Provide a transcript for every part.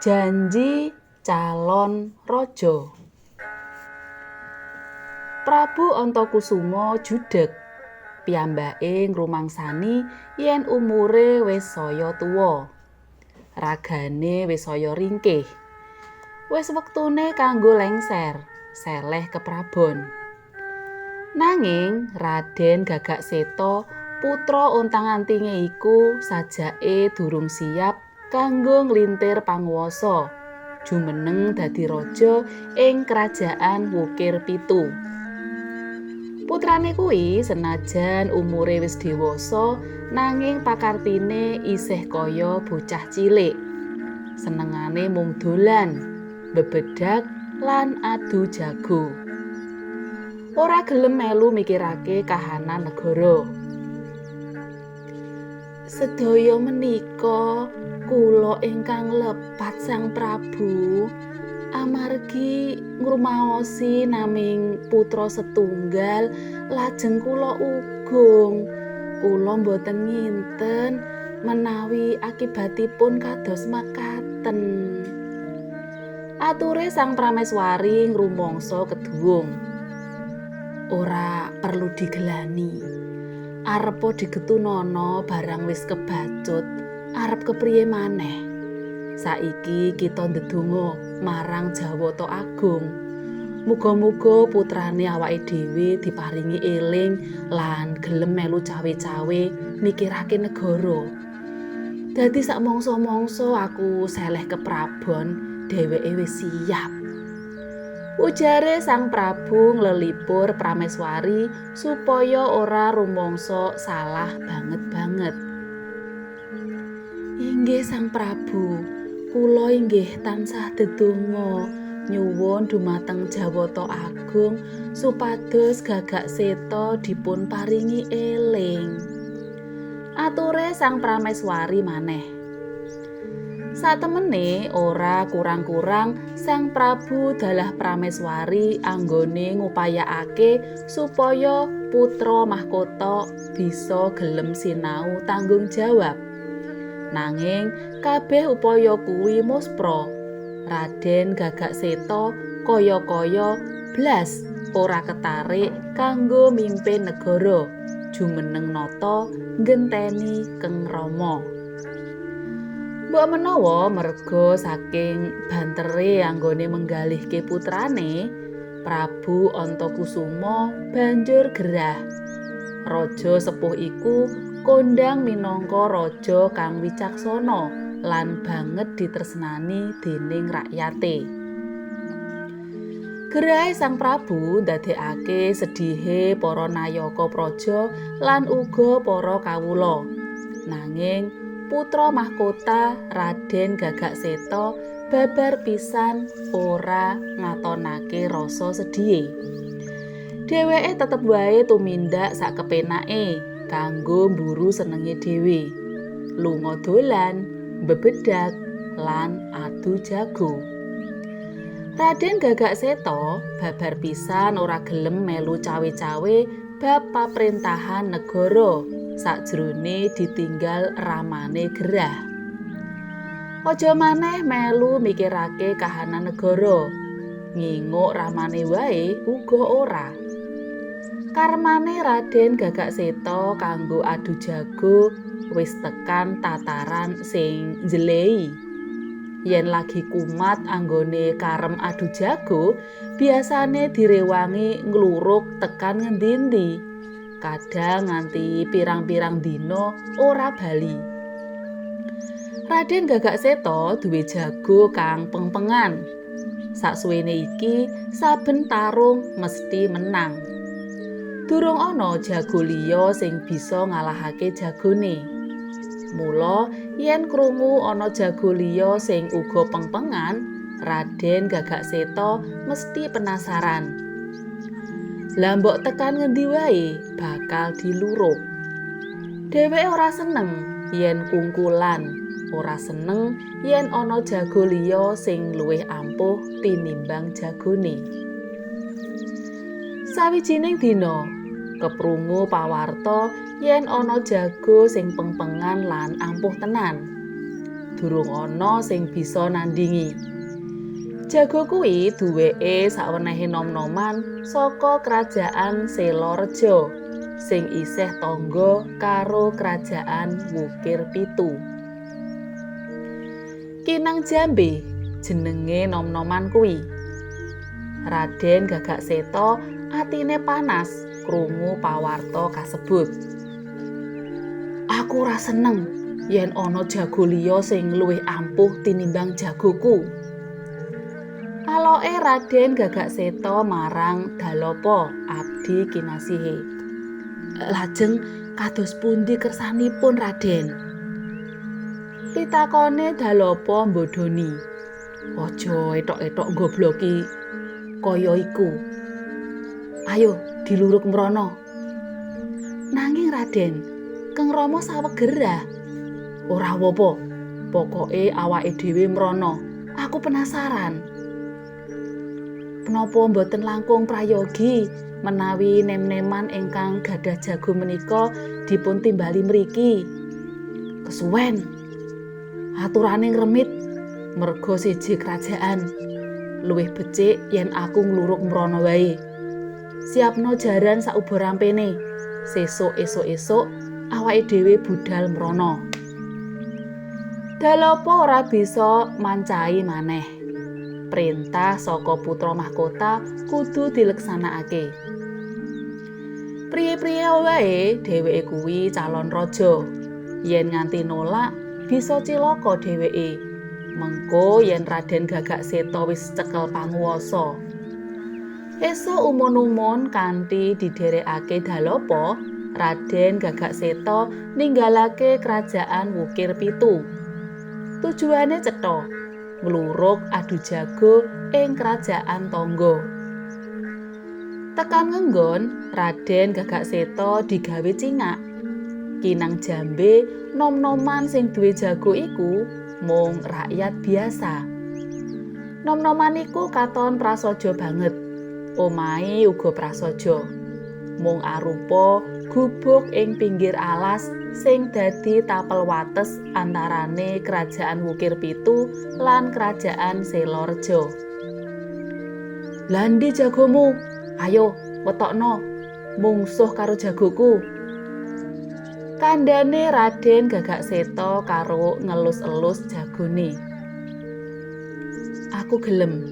Janji calon raja. Prabu Antakusuma judheg. Piyambake ngrumangsani yen umure wis saya tuwa. Ragane wis saya ringkih. Wis wektune kanggo lengser, seleh keprabon. Nanging Raden Gagakseta putra ontang-antinge iku sajake durung siap kanggo nglintir panguwasa, jumeneng dadi raja ing kerajaan Wukir Pitu. Putrane kuwi senajan umure wis dewasa nanging pakartine isih kaya bocah cilik. Senengane mung dolan, bebedak lan adu jago. Ora gelem melu mikirake kahanan negara. Sedaya menika kula ingkang lepat Sang Prabu amargi ngrumaosi naming putra setunggal lajeng kula ugung. Kula boten nginten menawi akibatipun kados makaten. Ature Sang Prameswari ngrumangsa keduwung. Ora perlu digelani. Arepa digetunana barang wis kebacut, arep kepriye maneh. Saiki kita ndedonga marang Jawata Agung. Muga-muga putrane awake dhewe diparingi eling lan gelem melu cawe-cawe mikirake negara. Dadi sak mangsa-mangsa aku seleh keprabon, dheweke wis siap. Ujare Sang Prabu nglelipur Prameswari supaya ora rumangsa salah banget-banget. Inggih Sang Prabu, kula inggih tansah ndedonga nyuwun dumateng Jawata Agung supados Gagakseta dipun paringi eling. Ature Sang Prameswari maneh. Satemene ora kurang-kurang Sang Prabu dalah Prameswari anggone ngupayakake supaya putra mahkota bisa gelem sinau tanggung jawab. Nanging kabeh upaya kuwi muspra. Raden Gagakseta kaya-kaya blas ora ketarik kanggo mimpin negara, jumeneng nata nggenteni Keng Rama. Mbok menawa merga saking bantere anggone menggalihke putrane, Prabu Antakusuma banjur gerah. Raja sepuh iku kondhang minangka raja kang wicaksana lan banget ditresnani dening rakyate. Gerahe Sang Prabu ndadekake sedihe para nayaka praja lan uga para kawula. Nanging putra mahkota Raden Gagakseta babar pisan ora ngatonake rasa sedhihe. Dheweke tetep wae tumindak sak kepenake kanggo mburu senenge dhewe. Lunga dolan, bebedak lan adu jago. Raden Gagakseta babar pisan ora gelem melu cawe-cawe bab paprentahan negara. Sakjroné ditinggal ramane gerah. Aja maneh melu mikirake kahanan negara. Nginguk ramane wae uga ora. Karmane Raden Gagakseta kanggo adu jago wis tekan tataran sing njelehi. Yen lagi kumat anggone karem adu jago, biasane direwangi ngluruk tekan ngendi-endi. Kadang nganti pirang-pirang dina ora bali. Raden Gagakseta duwe jago kang pengpengan. Saksuwene iki saben tarung mesti menang. Durung ana jago liya sing bisa ngalahake jagone. Mula yen krungu ana jago liya sing uga pengpengan, Raden Gagakseta mesti penasaran. Lah mbok tekan ngendi wae bakal diluruk. Dheweke ora seneng yen kungkulan, ora seneng yen ana jago liya sing luwih ampuh tinimbang jagone. Sawijining dina keprungu pawarta yen ana jago sing pengpengan lan ampuh tenan. durung ana sing bisa nandingi. Jago kuwi duweke sawenehe nom-noman saka kerajaan Selorejo sing isih tangga karo kerajaan Wukir Pitu. Kinang Jambe jenenge nom-noman kuwi. Raden Gagakseta atine panas krungu pawarta kasebut. Aku ora seneng yen ana jago liya sing luwih ampuh tinimbang jagoku. Aloke Raden Gagakseta marang Dalopo abdi kinasihe. Lajeng kados pundi kersanipun Raden? Pitakone Dalopo mbodhoni. Aja etok-etok gobloki kaya iku. Ayo diluruk mrono. Nanging Raden, Keng Rama sawegerah. Ora apa-apa, pokoke awake dhewe mrono. Aku penasaran. Menapa mboten langkung prayogi menawi nem-neman ingkang gadah jago menika dipun timbali mriki? Kesuwen. Aturane ngremit merga siji kerajaan. Luwih becik yen aku ngluruk mrono wae. Siapno jaran saubur rampene. Sesuk esuk-esuk awake dhewe budal mrono. Dalopo ora bisa mancai maneh. Perintah saka putra mahkota kudu dileksanakake. Priye-priye wae dheweke kuwi calon raja. Yen nganti nolak bisa cilaka dheweke. Mengko yen Raden Gagakseta wis cekel panguwasa. Esuk umun-umun kanthi didherekake Dalopo, Raden Gagakseta ninggalake kerajaan Wukir Pitu. Tujuane cetha, ngluruk adu jago ing kerajaan tangga. Tekan ngenggon, Raden Gagakseta digawe cingak. Kinang Jambe nom-noman sing duwe jago iku mung rakyat biasa. Nom-noman iku katon prasaja banget. Omahe uga prasaja. Mung arupa gubuk ing pinggir alas sing dadi tapel wates antarane kerajaan Wukir Pitu lan kerajaan Selorejo. Landi jagomu? Ayo wetokno mungsuh karo jagoku. Kandhane Raden Gagakseta karo ngelus-elus jagone. Aku gelem.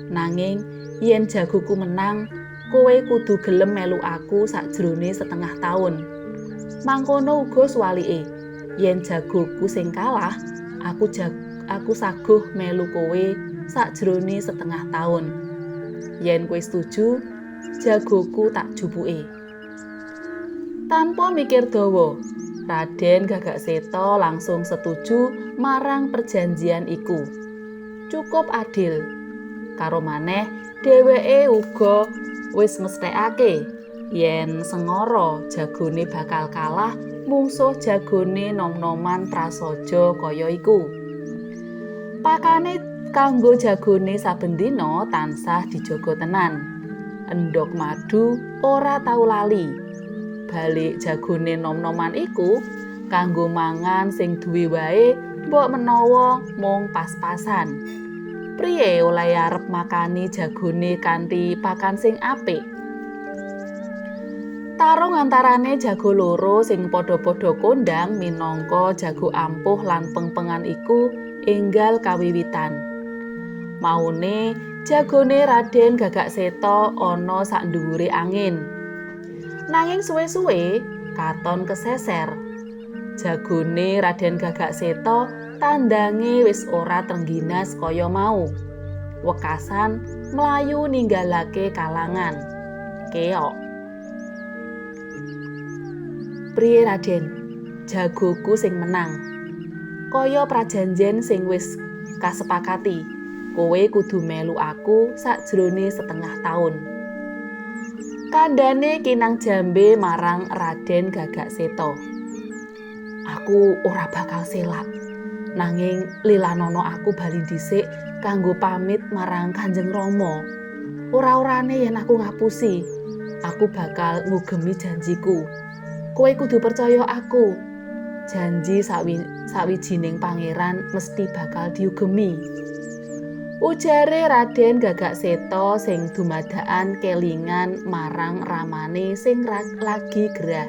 Nanging yen jagoku menang, kowe kudu gelem melu aku sakjroning setengah taun. Mangkono uga suwalike. Yen jagoku sing kalah, aku saguh melu kowe sakjroning setengah taun. Yen kowe setuju, jagoku tak jupuke. Tanpa mikir dawa, Raden Gagakseta langsung setuju marang perjanjian iku. Cukup adil. Karo maneh dheweke uga wis mesthekake yen sengara jagone bakal kalah mungsuh jagone nom-noman prasaja kaya iku. Pakane kanggo jagone saben dina tansah dijaga tenan. Endhog madu ora tau lali. Balik jagone nom-noman iku kanggo mangan sing duwe wae mbok menawa mung pas-pasan. Priye oleh arep makani jagone kanthi pakan sing apik? Tarung antarane jago loro sing padha-padha kondang minangka jago ampuh lan pengpengan iku enggal kawiwitan. Maune jagone Raden Gagakseta ana sak dhuwure angin. Nanging suwe-suwe katon keseser. Jagone Raden Gagakseta tandange wis ora trengginas kaya mau. Wekasan mlayu ninggalake kalangan. Keok. Priye Raden? Jagoku sing menang. Kaya prajanjen sing wis kasepakati, kowe kudu melu aku sakjroning setengah taun. Kandhane Kinang Jambe marang Raden Gagakseta. Aku ora bakal selak. Nanging lilanana aku bali dhisik kanggo pamit marang Kanjeng Rama. Ora-orane yen aku ngapusi, aku bakal ngugemi janjiku. Kowe kudu percaya aku. janji sawijining pangeran mesti bakal diugemi. Ujare Raden Gagakseta sing dumadakan kelingan marang ramane sing lagi gerah.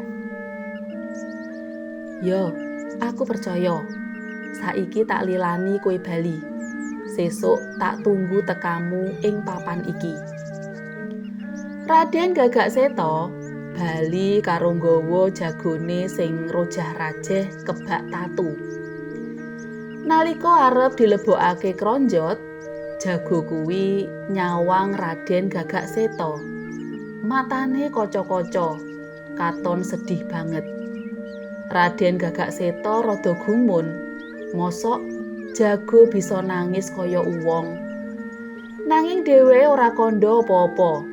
Yo, aku percaya. Saiki tak lilani kowe bali. Sesuk tak tunggu tekamu ing papan iki. Raden Gagakseta bali karo nggawa jagone sing rojah-rajeh kebak tatu. Nalika arep dilebokake kronjot, jago kuwi nyawang Raden Gagakseta. Matane kaca-kaca, katon sedih banget. Raden Gagakseta rada gumun, mosok jago bisa nangis kaya uwong. Nanging dheweke ora kandha apa-apa.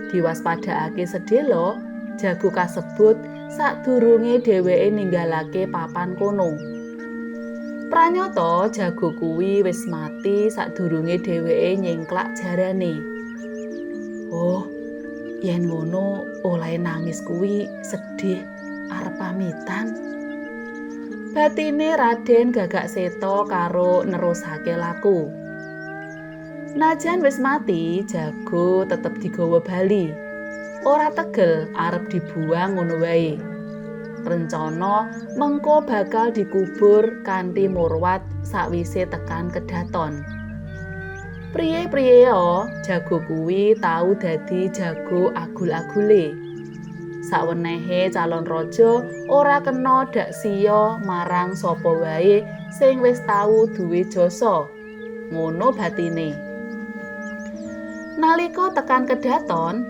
Diwaspadakake sedhela jago kasebut sadurunge dheweke ninggalake papan kono. Pranyata jago kuwi wis mati sadurunge dheweke nyengklak jarane. Oh, yen ngono oleh nangis kuwi sedih arep pamitan. Batine Raden Gagakseta karo nerusake laku. Najan wis mati, jago tetep digawa bali. Ora tegel arep dibuang ngono wae. Rencana mengko bakal dikubur kanthi murwat sakwise tekan kedaton. Priye-priye jago kuwi tau dadi jago agul-agule. Sawenehe calon raja ora kena dak siya marang sapa wae sing wis tau duwe jasa. Ngono batine. Nalika tekan kedaton,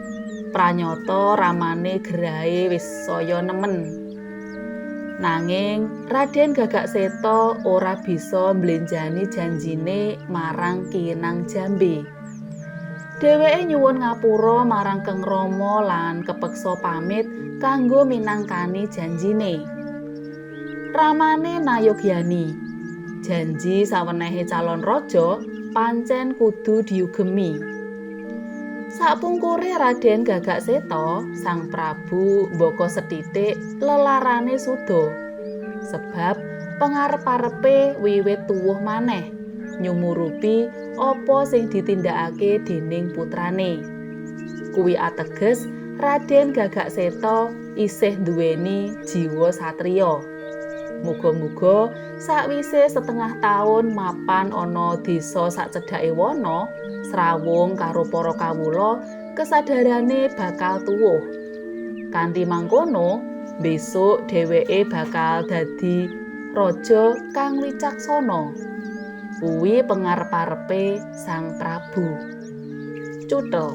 pranyata ramane gerahe wis saya nemen. Nanging Raden Gagakseta ora bisa mblenjani janjine marang Kinang Jambe. Dheweke nyuwun ngapura marang Keng Rama lan kepeksa pamit kanggo minangkani janjine. Ramane nayogyani. Janji sawenehe calon raja pancen kudu diugemi. Sapungkure Raden Gagakseta, Sang Prabu mbaka sethithik lelarane suda. Sebab pangarep-arepe wiwit tuwuh maneh nyumurupi apa sing ditindakake dening putrane. Kuwi ateges Raden Gagakseta isih nduweni jiwa satriya. Muga-muga sakwise setengah taun mapan ana desa sacedhake wana, srawung karo para kawula, kesadarane bakal tuwuh. Kanthi mangkono, besok dheweke bakal dadi raja kang wicaksana. Kuwi pangarep-arepe Sang Prabu. Cutha.